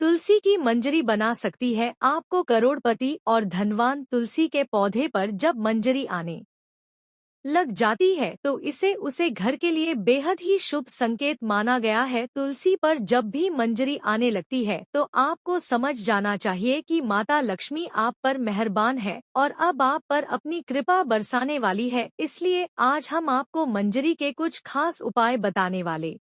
तुलसी की मंजरी बना सकती है आपको करोड़पति और धनवान। तुलसी के पौधे पर जब मंजरी आने लग जाती है तो इसे उसे घर के लिए बेहद ही शुभ संकेत माना गया है। तुलसी पर जब भी मंजरी आने लगती है तो आपको समझ जाना चाहिए कि माता लक्ष्मी आप पर मेहरबान है और अब आप पर अपनी कृपा बरसाने वाली है। इसलिए आज हम आपको मंजरी के कुछ खास उपाय बताने वाले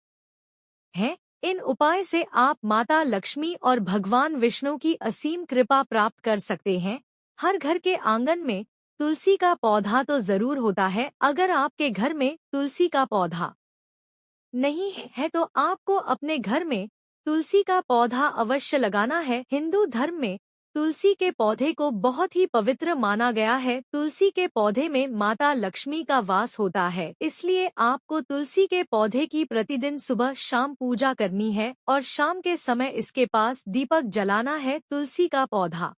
हैं। इन उपाय से आप माता लक्ष्मी और भगवान विष्णु की असीम कृपा प्राप्त कर सकते हैं। हर घर के आंगन में तुलसी का पौधा तो जरूर होता है। अगर आपके घर में तुलसी का पौधा नहीं है तो आपको अपने घर में तुलसी का पौधा अवश्य लगाना है। हिंदू धर्म में तुलसी के पौधे को बहुत ही पवित्र माना गया है। तुलसी के पौधे में माता लक्ष्मी का वास होता है, इसलिए आपको तुलसी के पौधे की प्रतिदिन सुबह शाम पूजा करनी है और शाम के समय इसके पास दीपक जलाना है। तुलसी का पौधा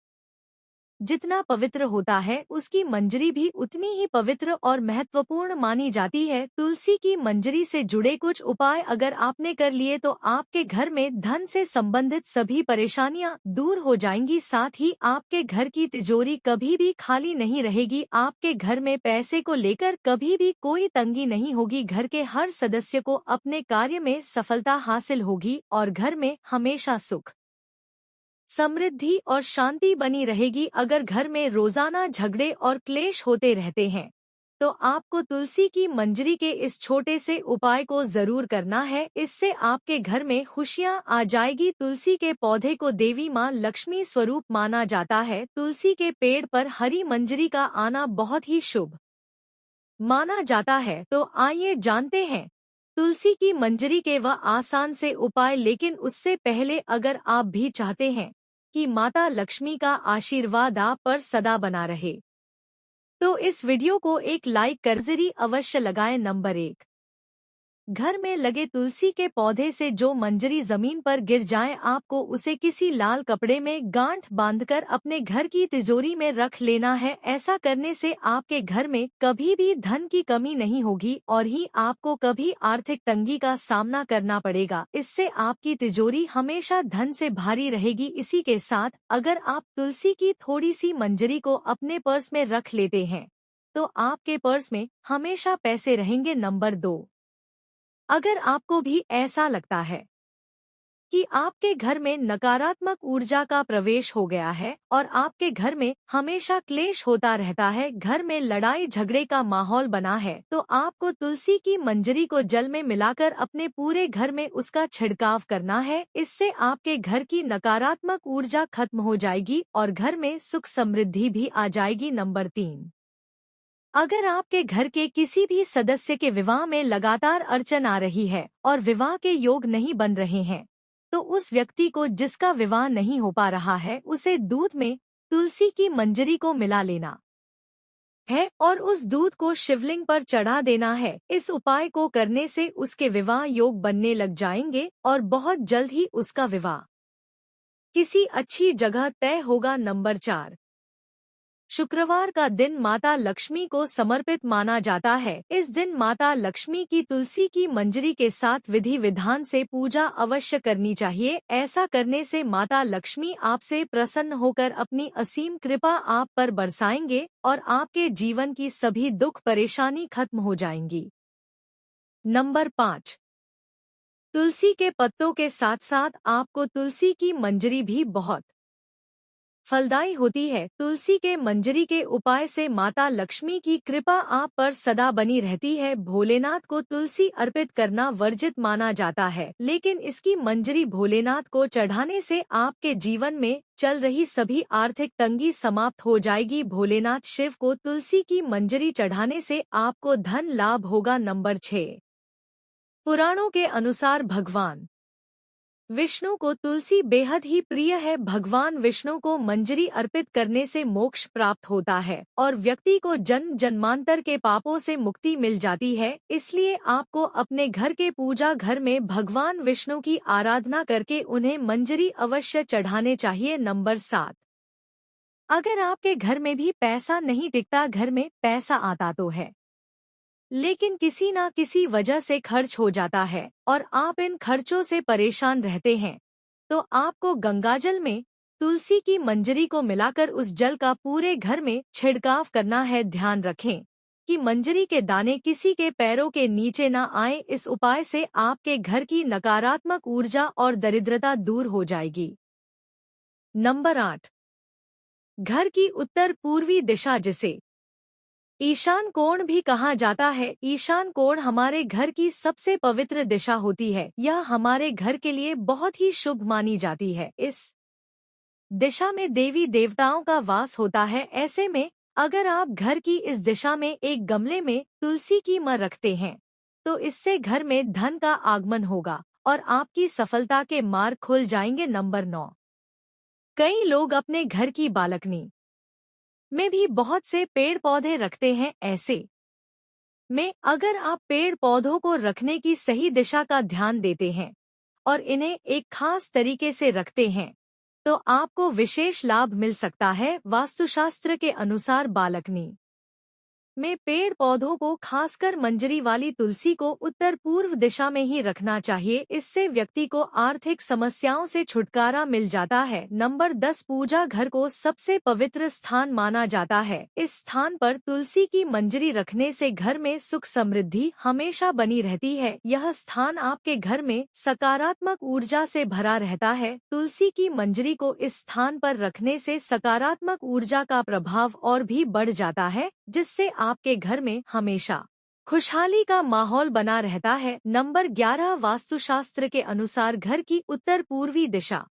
जितना पवित्र होता है उसकी मंजरी भी उतनी ही पवित्र और महत्वपूर्ण मानी जाती है। तुलसी की मंजरी से जुड़े कुछ उपाय अगर आपने कर लिए तो आपके घर में धन से संबंधित सभी परेशानियां दूर हो जाएंगी। साथ ही आपके घर की तिजोरी कभी भी खाली नहीं रहेगी। आपके घर में पैसे को लेकर कभी भी कोई तंगी नहीं होगी। घर के हर सदस्य को अपने कार्य में सफलता हासिल होगी और घर में हमेशा सुख समृद्धि और शांति बनी रहेगी। अगर घर में रोजाना झगड़े और क्लेश होते रहते हैं तो आपको तुलसी की मंजरी के इस छोटे से उपाय को जरूर करना है। इससे आपके घर में खुशियां आ जाएगी। तुलसी के पौधे को देवी मां लक्ष्मी स्वरूप माना जाता है। तुलसी के पेड़ पर हरी मंजरी का आना बहुत ही शुभ माना जाता है। तो आइए जानते हैं तुलसी की मंजरी के वह आसान से उपाय। लेकिन उससे पहले अगर आप भी चाहते हैं कि माता लक्ष्मी का आशीर्वाद आप पर सदा बना रहे तो इस वीडियो को एक लाइक कर जरूर अवश्य लगाएं। नंबर 1, घर में लगे तुलसी के पौधे से जो मंजरी जमीन पर गिर जाए आपको उसे किसी लाल कपड़े में गांठ बांधकर अपने घर की तिजोरी में रख लेना है। ऐसा करने से आपके घर में कभी भी धन की कमी नहीं होगी और ही आपको कभी आर्थिक तंगी का सामना करना पड़ेगा। इससे आपकी तिजोरी हमेशा धन से भारी रहेगी। इसी के साथ अगर आप तुलसी की थोड़ी सी मंजरी को अपने पर्स में रख लेते हैं तो आपके पर्स में हमेशा पैसे रहेंगे। नंबर 2, अगर आपको भी ऐसा लगता है कि आपके घर में नकारात्मक ऊर्जा का प्रवेश हो गया है और आपके घर में हमेशा क्लेश होता रहता है, घर में लड़ाई झगड़े का माहौल बना है, तो आपको तुलसी की मंजरी को जल में मिलाकर अपने पूरे घर में उसका छिड़काव करना है। इससे आपके घर की नकारात्मक ऊर्जा खत्म हो जाएगी और घर में सुख समृद्धि भी आ जाएगी। नंबर 3, अगर आपके घर के किसी भी सदस्य के विवाह में लगातार अड़चन आ रही है और विवाह के योग नहीं बन रहे हैं तो उस व्यक्ति को जिसका विवाह नहीं हो पा रहा है उसे दूध में तुलसी की मंजरी को मिला लेना है और उस दूध को शिवलिंग पर चढ़ा देना है। इस उपाय को करने से उसके विवाह योग बनने लग जाएंगे और बहुत जल्द ही उसका विवाह किसी अच्छी जगह तय होगा। नंबर 4, शुक्रवार का दिन माता लक्ष्मी को समर्पित माना जाता है। इस दिन माता लक्ष्मी की तुलसी की मंजरी के साथ विधि विधान से पूजा अवश्य करनी चाहिए। ऐसा करने से माता लक्ष्मी आपसे प्रसन्न होकर अपनी असीम कृपा आप पर बरसाएंगे और आपके जीवन की सभी दुख परेशानी खत्म हो जाएंगी। नंबर 5, तुलसी के पत्तों के साथ साथ आपको तुलसी की मंजरी भी बहुत फलदायी होती है। तुलसी के मंजरी के उपाय से माता लक्ष्मी की कृपा आप पर सदा बनी रहती है। भोलेनाथ को तुलसी अर्पित करना वर्जित माना जाता है, लेकिन इसकी मंजरी भोलेनाथ को चढ़ाने से आपके जीवन में चल रही सभी आर्थिक तंगी समाप्त हो जाएगी। भोलेनाथ शिव को तुलसी की मंजरी चढ़ाने से आपको धन लाभ होगा। नंबर 6, पुराणों के अनुसार भगवान विष्णु को तुलसी बेहद ही प्रिय है। भगवान विष्णु को मंजरी अर्पित करने से मोक्ष प्राप्त होता है और व्यक्ति को जन्म जन्मांतर के पापों से मुक्ति मिल जाती है। इसलिए आपको अपने घर के पूजा घर में भगवान विष्णु की आराधना करके उन्हें मंजरी अवश्य चढ़ाने चाहिए। नंबर 7, अगर आपके घर में भी पैसा नहीं टिकता, घर में पैसा आता तो है लेकिन किसी ना किसी वजह से खर्च हो जाता है और आप इन खर्चों से परेशान रहते हैं तो आपको गंगाजल में तुलसी की मंजरी को मिलाकर उस जल का पूरे घर में छिड़काव करना है। ध्यान रखें कि मंजरी के दाने किसी के पैरों के नीचे न आए। इस उपाय से आपके घर की नकारात्मक ऊर्जा और दरिद्रता दूर हो जाएगी। नंबर 8, घर की उत्तर पूर्वी दिशा, जिसे ईशान कोण भी कहा जाता है। ईशान कोण हमारे घर की सबसे पवित्र दिशा होती है। यह हमारे घर के लिए बहुत ही शुभ मानी जाती है। इस दिशा में देवी देवताओं का वास होता है। ऐसे में अगर आप घर की इस दिशा में एक गमले में तुलसी की मर रखते हैं तो इससे घर में धन का आगमन होगा और आपकी सफलता के मार्ग खुल जाएंगे। नंबर 9, कई लोग अपने घर की बालकनी में भी बहुत से पेड़ पौधे रखते हैं। ऐसे में अगर आप पेड़ पौधों को रखने की सही दिशा का ध्यान देते हैं और इन्हें एक खास तरीके से रखते हैं तो आपको विशेष लाभ मिल सकता है। वास्तुशास्त्र के अनुसार बालकनी में पेड़ पौधों को, खासकर मंजरी वाली तुलसी को, उत्तर पूर्व दिशा में ही रखना चाहिए। इससे व्यक्ति को आर्थिक समस्याओं से छुटकारा मिल जाता है। नंबर 10, पूजा घर को सबसे पवित्र स्थान माना जाता है। इस स्थान पर तुलसी की मंजरी रखने से घर में सुख समृद्धि हमेशा बनी रहती है। यह स्थान आपके घर में सकारात्मक ऊर्जा से भरा रहता है। तुलसी की मंजरी को इस स्थान पर रखने से सकारात्मक ऊर्जा का प्रभाव और भी बढ़ जाता है, जिससे आपके घर में हमेशा खुशहाली का माहौल बना रहता है। नंबर 11, वास्तुशास्त्र के अनुसार घर की उत्तर पूर्वी दिशा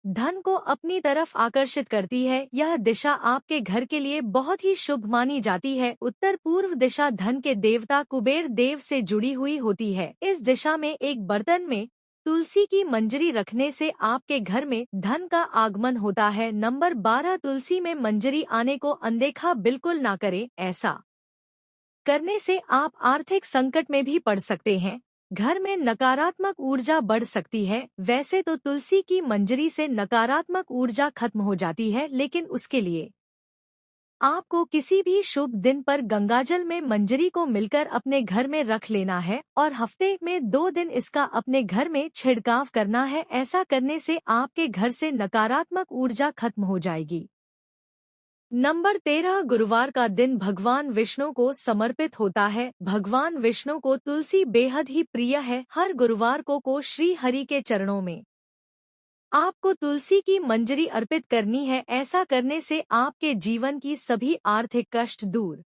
धन को अपनी तरफ आकर्षित करती है। यह दिशा आपके घर के लिए बहुत ही शुभ मानी जाती है। उत्तर पूर्व दिशा धन के देवता कुबेर देव से जुड़ी हुई होती है। इस दिशा में एक बर्तन में तुलसी की मंजरी रखने से आपके घर में धन का आगमन होता है। नंबर 12, तुलसी में मंजरी आने को अनदेखा बिल्कुल ना करें। ऐसा करने से आप आर्थिक संकट में भी पड़ सकते हैं। घर में नकारात्मक ऊर्जा बढ़ सकती है। वैसे तो तुलसी की मंजरी से नकारात्मक ऊर्जा खत्म हो जाती है, लेकिन उसके लिए आपको किसी भी शुभ दिन पर गंगाजल में मंजरी को मिलकर अपने घर में रख लेना है और हफ्ते में 2 दिन इसका अपने घर में छिड़काव करना है। ऐसा करने से आपके घर से नकारात्मक ऊर्जा खत्म हो जाएगी। नंबर 13, गुरुवार का दिन भगवान विष्णु को समर्पित होता है। भगवान विष्णु को तुलसी बेहद ही प्रिय है। हर गुरुवार को श्री हरि के चरणों में आपको तुलसी की मंजरी अर्पित करनी है। ऐसा करने से आपके जीवन की सभी आर्थिक कष्ट दूर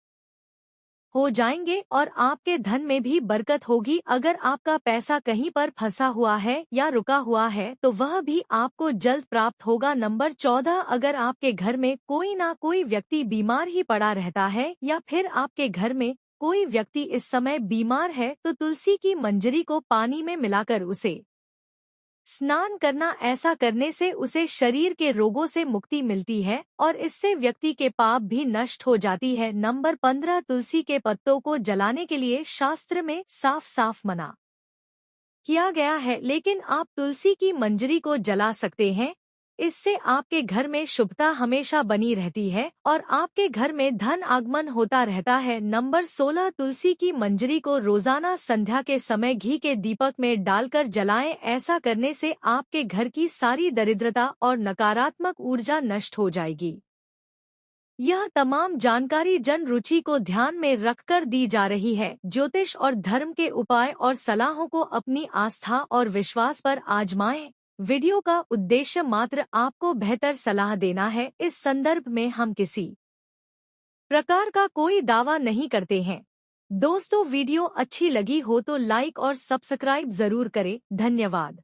हो जाएंगे और आपके धन में भी बरकत होगी। अगर आपका पैसा कहीं पर फंसा हुआ है या रुका हुआ है तो वह भी आपको जल्द प्राप्त होगा। नंबर 14, अगर आपके घर में कोई ना कोई व्यक्ति बीमार ही पड़ा रहता है या फिर आपके घर में कोई व्यक्ति इस समय बीमार है तो तुलसी की मंजरी को पानी में मिलाकर उसे स्नान करना। ऐसा करने से उसे शरीर के रोगों से मुक्ति मिलती है और इससे व्यक्ति के पाप भी नष्ट हो जाती है। नंबर 15, तुलसी के पत्तों को जलाने के लिए शास्त्र में साफ साफ मना किया गया है, लेकिन आप तुलसी की मंजरी को जला सकते हैं। इससे आपके घर में शुभता हमेशा बनी रहती है और आपके घर में धन आगमन होता रहता है। नंबर 16, तुलसी की मंजरी को रोजाना संध्या के समय घी के दीपक में डालकर जलाएं। ऐसा करने से आपके घर की सारी दरिद्रता और नकारात्मक ऊर्जा नष्ट हो जाएगी। यह तमाम जानकारी जन रुचि को ध्यान में रखकर दी जा रही है। ज्योतिष और धर्म के उपाय और सलाहों को अपनी आस्था और विश्वास पर आजमाएं। वीडियो का उद्देश्य मात्र आपको बेहतर सलाह देना है। इस संदर्भ में हम किसी प्रकार का कोई दावा नहीं करते हैं। दोस्तों, वीडियो अच्छी लगी हो तो लाइक और सब्सक्राइब जरूर करें। धन्यवाद।